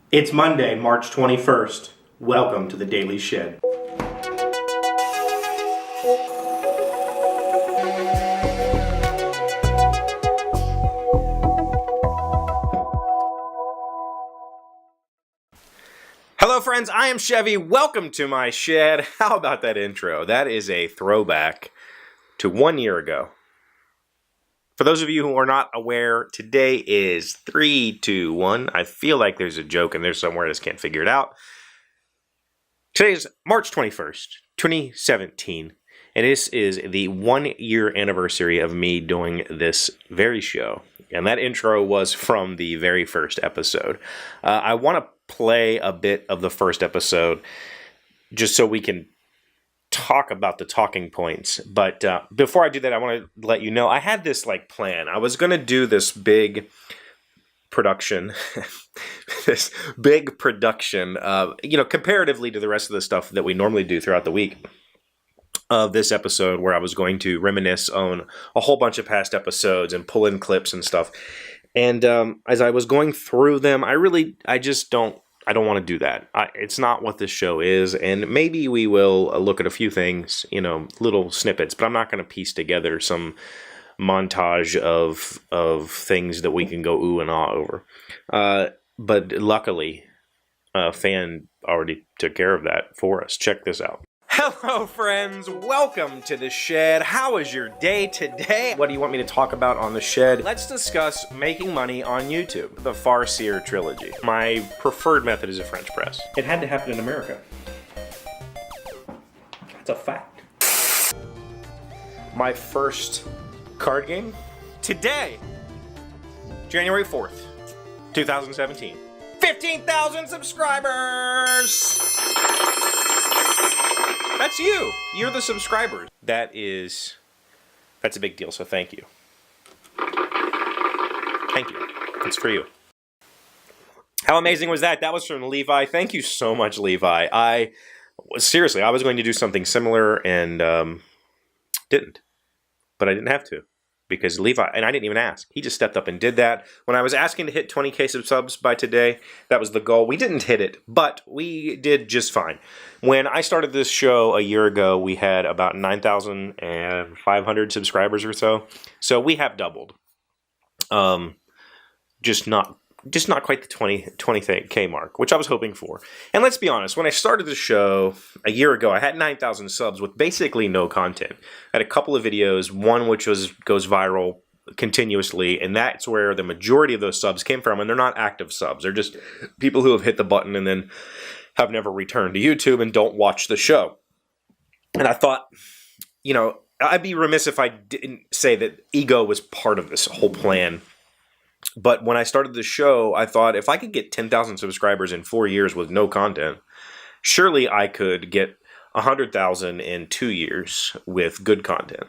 It's Monday, March 21st. Welcome to the Daily Shed. Hello friends, I am Chevee. Welcome to my shed. How about that intro? That is a throwback to 1 year ago. For those of you who are not aware, today is 3-2-1. I feel like there's a joke in there somewhere, I just can't figure it out. Today is March 21st, 2017, and this is the 1 year anniversary of me doing this very show. And that intro was from the very first episode. I want to play a bit of the first episode just so we can talk about the talking points. But before I do that, I want to let you know I had this plan. I was going to do this big production, comparatively to the rest of the stuff that we normally do throughout the week of this episode, where I was going to reminisce on a whole bunch of past episodes and pull in clips and stuff. And as I was going through them, I don't want to do that. It's not what this show is, and maybe we will look at a few things, little snippets, but I'm not going to piece together some montage of things that we can go ooh and ah over. But luckily, a fan already took care of that for us. Check this out. Hello friends, welcome to the shed. How was your day today? What do you want me to talk about on the shed? Let's discuss making money on YouTube, the Farseer trilogy. My preferred method is a French press. It had to happen in America. That's a fact. My first card game today, January 4th, 2017. 15,000 subscribers! That's you. You're the subscribers. That's a big deal, so thank you. Thank you. It's for you. How amazing was that? That was from Levi. Thank you so much, Levi. Seriously, I was going to do something similar and didn't. But I didn't have to. Because Levi, and I didn't even ask, he just stepped up and did that. When I was asking to hit 20K subs by today, that was the goal. We didn't hit it, but we did just fine. When I started this show a year ago, we had about 9,500 subscribers or so. So we have doubled. Just not quite the 20K mark, which I was hoping for. And let's be honest, when I started the show a year ago, I had 9,000 subs with basically no content. I had a couple of videos, one which goes viral continuously, and that's where the majority of those subs came from, and they're not active subs. They're just people who have hit the button and then have never returned to YouTube and don't watch the show. And I thought, I'd be remiss if I didn't say that ego was part of this whole plan. But when I started the show, I thought if I could get 10,000 subscribers in 4 years with no content, surely I could get 100,000 in 2 years with good content.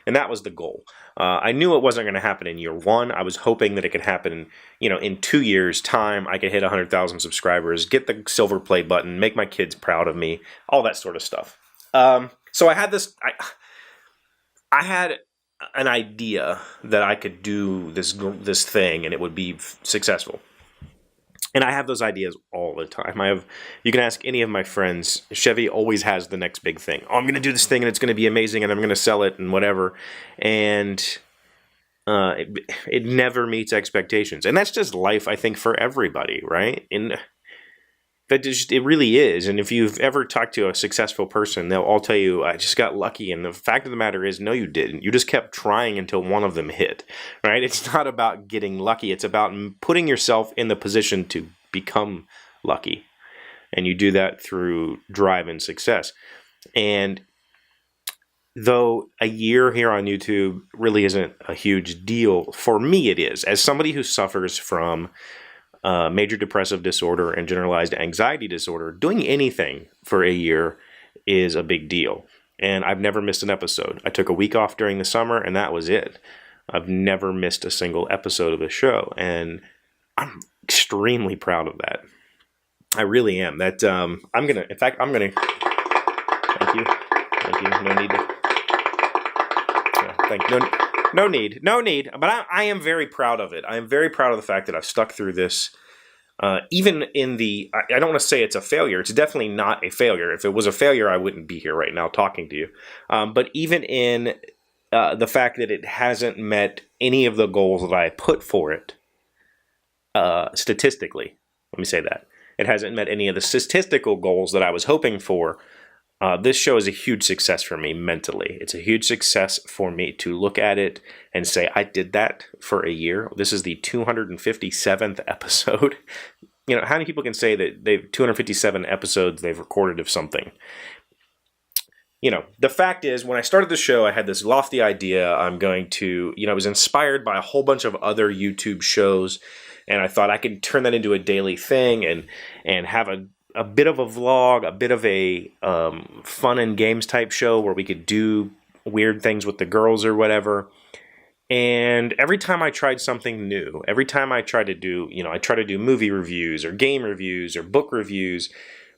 And that was the goal. I knew it wasn't going to happen in year one. I was hoping that it could happen, in 2 years' time, I could hit 100,000 subscribers, get the silver play button, make my kids proud of me, all that sort of stuff. So I had this... I had an idea that I could do this thing and it would be successful. And I have those ideas all the time. You can ask any of my friends. Chevee always has the next big thing. Oh, I'm going to do this thing and it's going to be amazing and I'm going to sell it and whatever. And it never meets expectations. And that's just life, I think, for everybody, right? It really is. And if you've ever talked to a successful person, they'll all tell you, I just got lucky. And the fact of the matter is, no, you didn't. You just kept trying until one of them hit, right? It's not about getting lucky. It's about putting yourself in the position to become lucky. And you do that through drive and success. And though a year here on YouTube really isn't a huge deal, for me it is. As somebody who suffers from major depressive disorder and generalized anxiety disorder, doing anything for a year is a big deal. And I've never missed an episode. I took a week off during the summer and that was it. I've never missed a single episode of the show. And I'm extremely proud of that. I really am. Thank you. No need. But I am very proud of it. I am very proud of the fact that I've stuck through this even in the, I don't want to say it's a failure. It's definitely not a failure. If it was a failure, I wouldn't be here right now talking to you. But even in the fact that it hasn't met any of the goals that I put for it, statistically, let me say that. It hasn't met any of the statistical goals that I was hoping for. This show is a huge success for me mentally. It's a huge success for me to look at it and say, I did that for a year. This is the 257th episode. You know, how many people can say that they've 257 episodes they've recorded of something? You know, the fact is, when I started the show, I had this lofty idea. I'm going to, I was inspired by a whole bunch of other YouTube shows, and I thought I could turn that into a daily thing and have a bit of a vlog, a bit of a fun and games type show where we could do weird things with the girls or whatever. And every time I tried something new, every time I tried to do, I try to do movie reviews or game reviews or book reviews,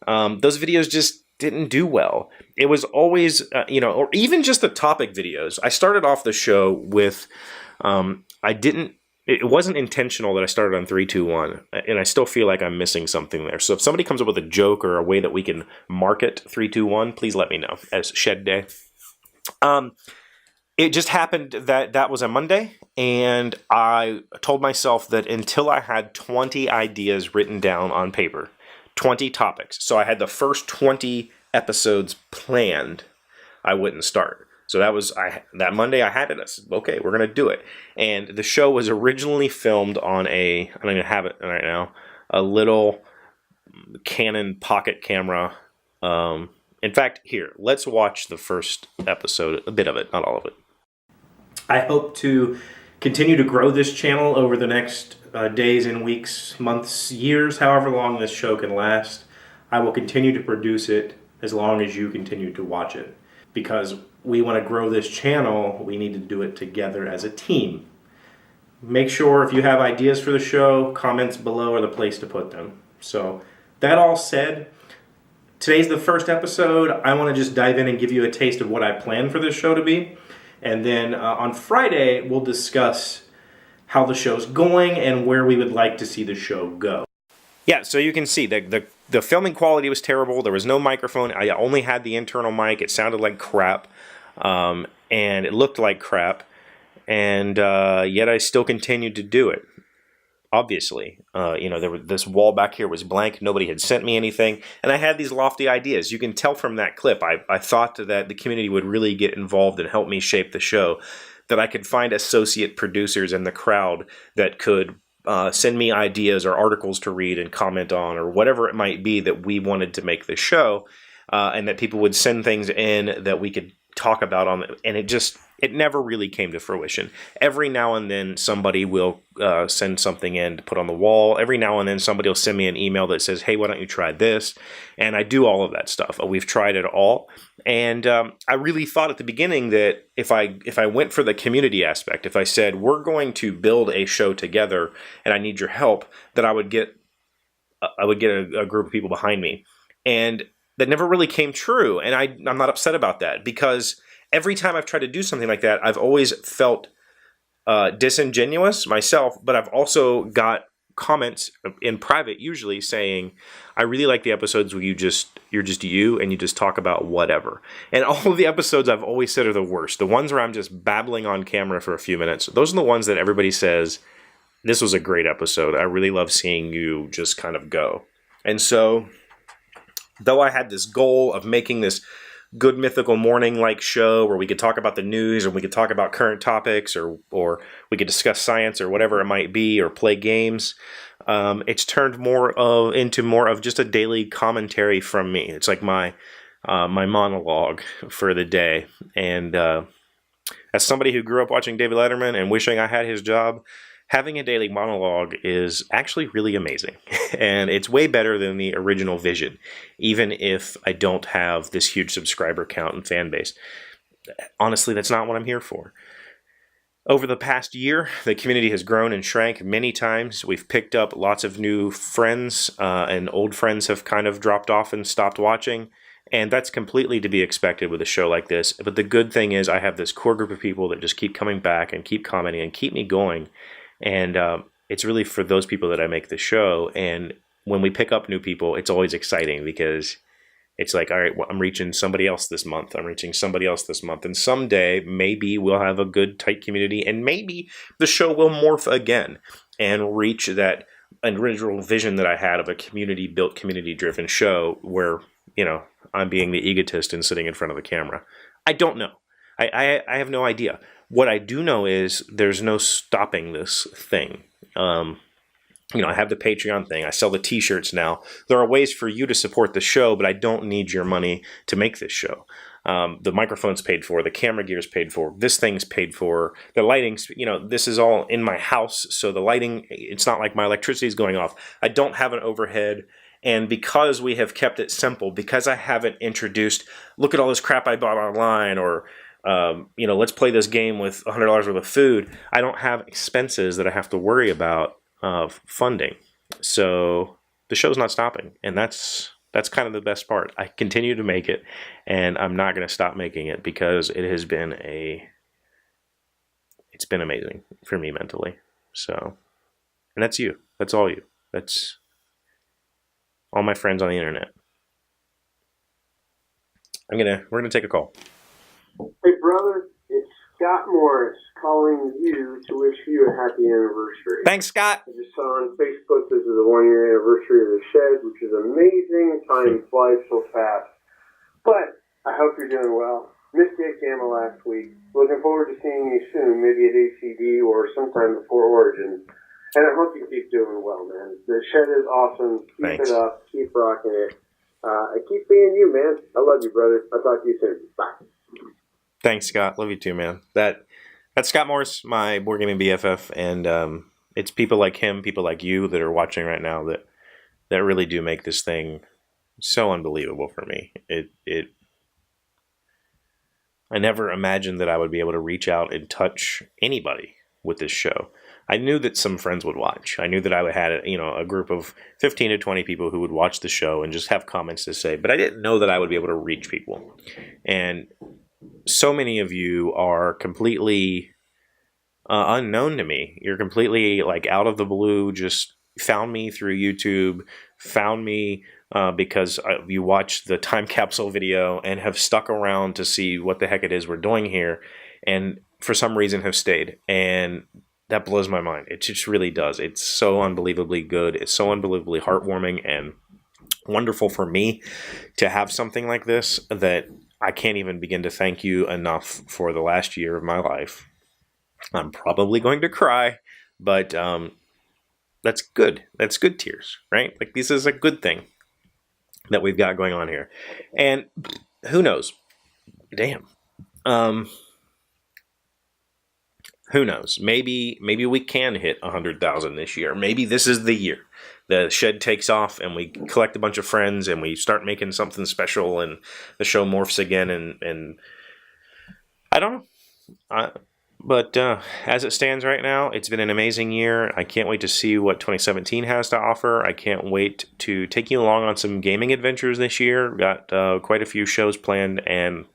those videos just didn't do well. It was always, or even just the topic videos. I started off the show with, it wasn't intentional that I started on 3, 2, 1, and I still feel like I'm missing something there. So if somebody comes up with a joke or a way that we can market 3, 2, 1, please let me know as Shed Day. It just happened that was a Monday, and I told myself that until I had 20 ideas written down on paper, 20 topics, so I had the first 20 episodes planned, I wouldn't start. So that Monday I had it. I said, okay, we're going to do it. And the show was originally filmed on I don't even have it right now, a little Canon pocket camera. In fact, here, let's watch the first episode, a bit of it, not all of it. I hope to continue to grow this channel over the next days and weeks, months, years, however long this show can last. I will continue to produce it as long as you continue to watch it. Because we want to grow this channel, we need to do it together as a team. Make sure if you have ideas for the show, comments below are the place to put them. So, that all said, today's the first episode. I want to just dive in and give you a taste of what I plan for this show to be. And then on Friday, we'll discuss how the show's going and where we would like to see the show go. Yeah, so you can see the filming quality was terrible. There was no microphone. I only had the internal mic. It sounded like crap, and it looked like crap, and yet I still continued to do it. Obviously, this wall back here was blank. Nobody had sent me anything, and I had these lofty ideas. You can tell from that clip. I thought that the community would really get involved and help me shape the show, that I could find associate producers in the crowd that could send me ideas or articles to read and comment on, or whatever it might be that we wanted to make the show, and that people would send things in that we could talk about on it. And it never really came to fruition. Every now and then somebody will send something in to put on the wall. Every now and then somebody will send me an email that says, hey, why don't you try this? And I do all of that stuff. We've tried it all. And I really thought at the beginning that if I went for the community aspect, if I said, we're going to build a show together and I need your help, that I would get a group of people behind me. And that never really came true. And I'm not upset about that, because every time I've tried to do something like that, I've always felt disingenuous myself, but I've also got comments in private usually saying, I really like the episodes where you're just you and you just talk about whatever. And all of the episodes I've always said are the worst. The ones where I'm just babbling on camera for a few minutes, those are the ones that everybody says, this was a great episode. I really love seeing you just kind of go. And so, though I had this goal of making this Good Mythical Morning-like show where we could talk about the news, or we could talk about current topics, or we could discuss science or whatever it might be, or play games, it's turned into more of just a daily commentary from me. It's like my monologue for the day. And as somebody who grew up watching David Letterman and wishing I had his job, having a daily monologue is actually really amazing. And it's way better than the original vision, even if I don't have this huge subscriber count and fan base. Honestly, that's not what I'm here for. Over the past year, the community has grown and shrank many times. We've picked up lots of new friends, and old friends have kind of dropped off and stopped watching. And that's completely to be expected with a show like this. But the good thing is I have this core group of people that just keep coming back and keep commenting and keep me going. And it's really for those people that I make the show. And when we pick up new people, it's always exciting because it's like, all right, well, I'm reaching somebody else this month. I'm reaching somebody else this month. And someday, maybe we'll have a good, tight community. And maybe the show will morph again and reach that original vision that I had of a community-built, community-driven show where, you know, I'm being the egotist and sitting in front of the camera. I don't know. I have no idea. What I do know is there's no stopping this thing. You know, I have the Patreon thing. I sell the t-shirts now. There are ways for you to support the show, but I don't need your money to make this show. The microphone's paid for. The camera gear's paid for. This thing's paid for. The lighting's, you know, this is all in my house. So the lighting, it's not like my electricity's going off. I don't have an overhead. And because we have kept it simple, because I haven't introduced, look at all this crap I bought online, or, you know, let's play this game with $100 worth of food, I don't have expenses that I have to worry about funding. So the show's not stopping, and that's kind of the best part. I continue to make it, and I'm not going to stop making it because it's been amazing for me mentally. So, and that's you. That's all you. That's all my friends on the internet. We're gonna take a call. Hey brother, it's Scott Morris calling you to wish you a happy anniversary. Thanks, Scott. I just saw on Facebook this is the 1-year anniversary of the shed, which is amazing. Time flies so fast. But I hope you're doing well. Missed you at Gamma last week. Looking forward to seeing you soon, maybe at ACD or sometime before Origins. And I hope you keep doing well, man. The shed is awesome. Keep it up. Keep rocking it. I keep being you, man. I love you, brother. I'll talk to you soon. Bye. Thanks, Scott. Love you too, man. That's Scott Morris, my board gaming BFF, and it's people like him, people like you that are watching right now that really do make this thing so unbelievable for me. I never imagined that I would be able to reach out and touch anybody with this show. I knew that some friends would watch. I knew that I would have, you know, a group of 15 to 20 people who would watch the show and just have comments to say, but I didn't know that I would be able to reach people. And so many of you are completely unknown to me. You're completely like out of the blue, just found me through YouTube, found me because you watched the time capsule video and have stuck around to see what the heck it is we're doing here, and for some reason have stayed. And that blows my mind. It just really does. It's so unbelievably good. It's so unbelievably heartwarming and wonderful for me to have something like this that I can't even begin to thank you enough for the last year of my life. I'm probably going to cry, but that's good. That's good tears, right? Like, this is a good thing that we've got going on here. And who knows? Damn. Who knows? Maybe we can hit 100,000 this year. Maybe this is the year. The shed takes off and we collect a bunch of friends and we start making something special and the show morphs again. And I don't know. But as it stands right now, it's been an amazing year. I can't wait to see what 2017 has to offer. I can't wait to take you along on some gaming adventures this year. We've got quite a few shows planned, and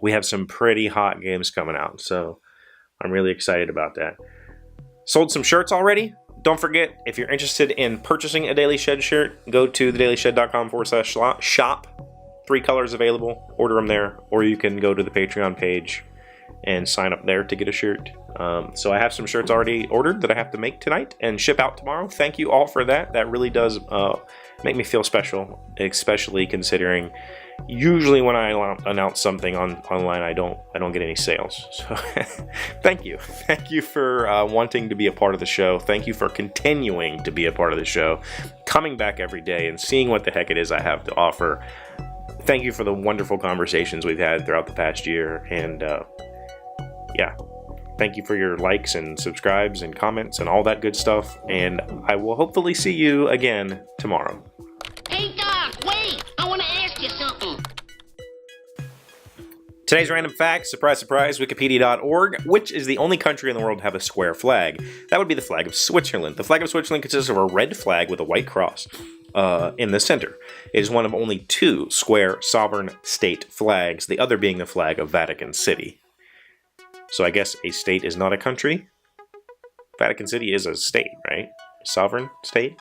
we have some pretty hot games coming out. So I'm really excited about that. Sold some shirts already. Don't forget, if you're interested in purchasing a Daily Shed shirt, go to thedailyshed.com/shop. 3 colors available. Order them there. Or you can go to the Patreon page and sign up there to get a shirt. So I have some shirts already ordered that I have to make tonight and ship out tomorrow. Thank you all for that. That really does make me feel special, especially considering usually when I announce something online, I don't get any sales. So thank you. Thank you for wanting to be a part of the show. Thank you for continuing to be a part of the show, coming back every day and seeing what the heck it is I have to offer. Thank you for the wonderful conversations we've had throughout the past year. And yeah, thank you for your likes and subscribes and comments and all that good stuff. And I will hopefully see you again tomorrow. Hey, Doc, wait! I want to ask you something. Today's random fact, surprise, surprise, Wikipedia.org. Which is the only country in the world to have a square flag? That would be the flag of Switzerland. The flag of Switzerland consists of a red flag with a white cross in the center. It is one of only 2 square sovereign state flags, the other being the flag of Vatican City. So I guess a state is not a country? Vatican City is a state, right? Sovereign state?